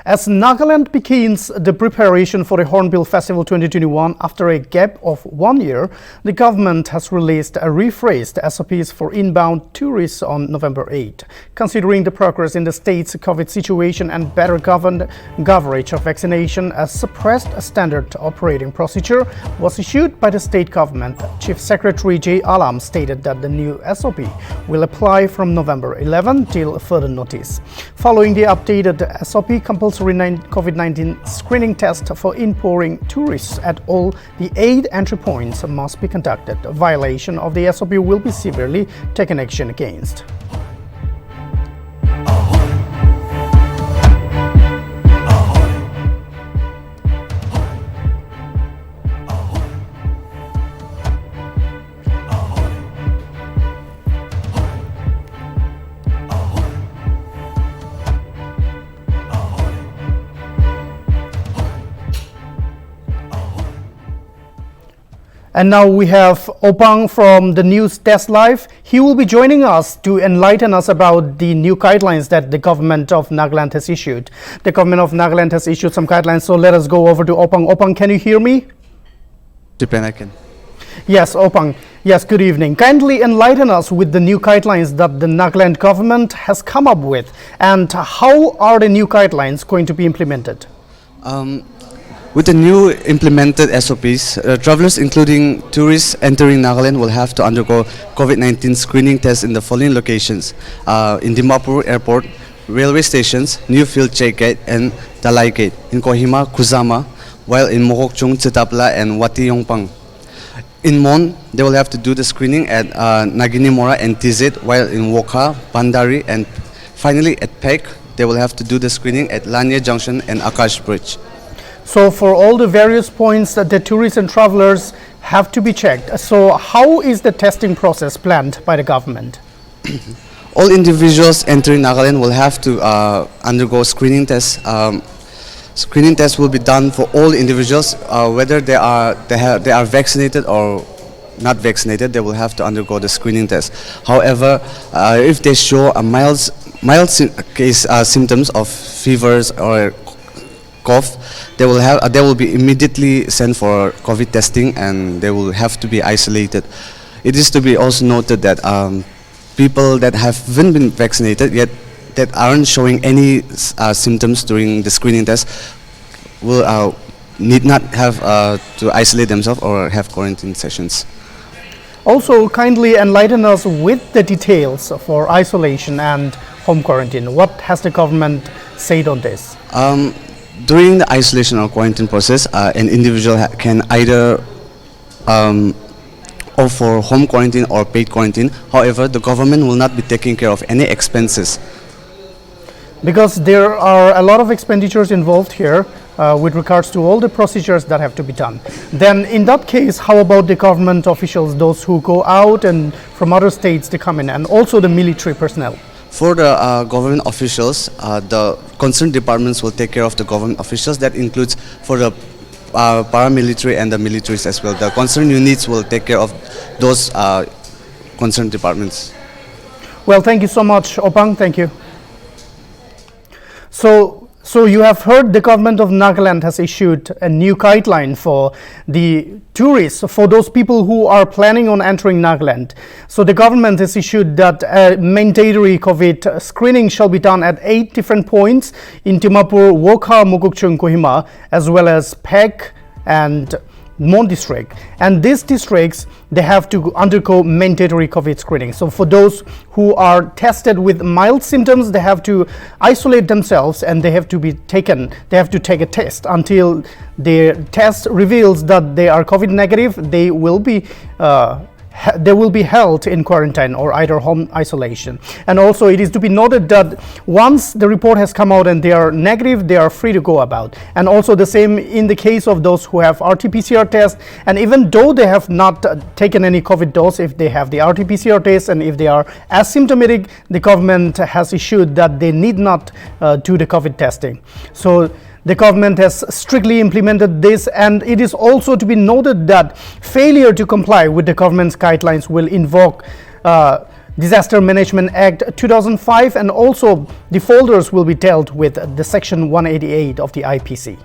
As Nagaland begins the preparation for the Hornbill Festival 2021 after a gap of 1 year, the government has released a rephrased SOPs for inbound tourists on November 8. Considering the progress in the state's COVID situation and better governed coverage of vaccination, a suppressed standard operating procedure was issued by the state government. Chief Secretary J. Alam stated that the new SOP will apply from November 11 till further notice. Following the updated SOP, compulsory COVID-19 screening test for inpouring tourists at all the 8 entry points must be conducted. A violation of the SOP will be severely taken action against. And now we have Opang from the News Desk Live. He will be joining us to enlighten us about the new guidelines that the government of Nagaland has issued. The government of Nagaland has issued some guidelines, so let us go over to Opang. Opang, can you hear me? I can. Yes, Opang. Yes, good evening. Kindly enlighten us with the new guidelines that the Nagaland government has come up with, and how are the new guidelines going to be implemented? With the new implemented SOPs, travelers including tourists entering Nagaland will have to undergo COVID-19 screening tests in the following locations: in Dimapur Airport, railway stations, New Field Check Gate and Talai Gate, in Kohima, Kusama, while in Mokokchung, Chitapla and Wati Yongpang. In Mon, they will have to do the screening at Nagini Mora and TZ, while in Wokha, Bandari, and finally at Pek, they will have to do the screening at Lanya Junction and Akash Bridge. So for all the various points that the tourists and travelers have to be checked, so how is the testing process planned by the government? All individuals entering Nagaland will have to undergo screening tests. Screening tests will be done for all individuals, whether they are vaccinated or not vaccinated. They will have to undergo the screening test. However, if they show a mild symptoms of fevers or cough, they will be immediately sent for COVID testing, and they will have to be isolated. It is to be also noted that people that haven't been vaccinated yet, that aren't showing any symptoms during the screening test, will need not have to isolate themselves or have quarantine sessions. Also, kindly enlighten us with the details for isolation and home quarantine. What has the government said on this? During the isolation or quarantine process, an individual can either opt for home quarantine or paid quarantine. However, the government will not be taking care of any expenses. Because there are a lot of expenditures involved here with regards to all the procedures that have to be done. Then in that case, how about the government officials, those who go out and from other states to come in, and also the military personnel? For the government officials, the concerned departments will take care of the government officials. That includes for the paramilitary and the militaries as well. The concerned units will take care of those concerned departments. Well, thank you so much, Opang. Thank you. So you have heard the government of Nagaland has issued a new guideline for the tourists, for those people who are planning on entering Nagaland. So the government has issued that mandatory COVID screening shall be done at 8 different points in Dimapur, Wokha, Mokokchung, Kohima, as well as Pek and Mon district, and these districts, they have to undergo mandatory COVID screening. So for those who are tested with mild symptoms, they have to isolate themselves and they have to take a test. Until their test reveals that they are COVID negative, they will be held in quarantine or either home isolation. And also it is to be noted that once the report has come out and they are negative, they are free to go about. And also the same in the case of those who have RT-PCR test, and even though they have not taken any COVID dose, if they have the RT-PCR test and if they are asymptomatic, the government has issued that they need not do the COVID testing. So the government has strictly implemented this, and it is also to be noted that failure to comply with the government's guidelines will invoke Disaster Management Act 2005, and also the folders will be dealt with the Section 188 of the IPC.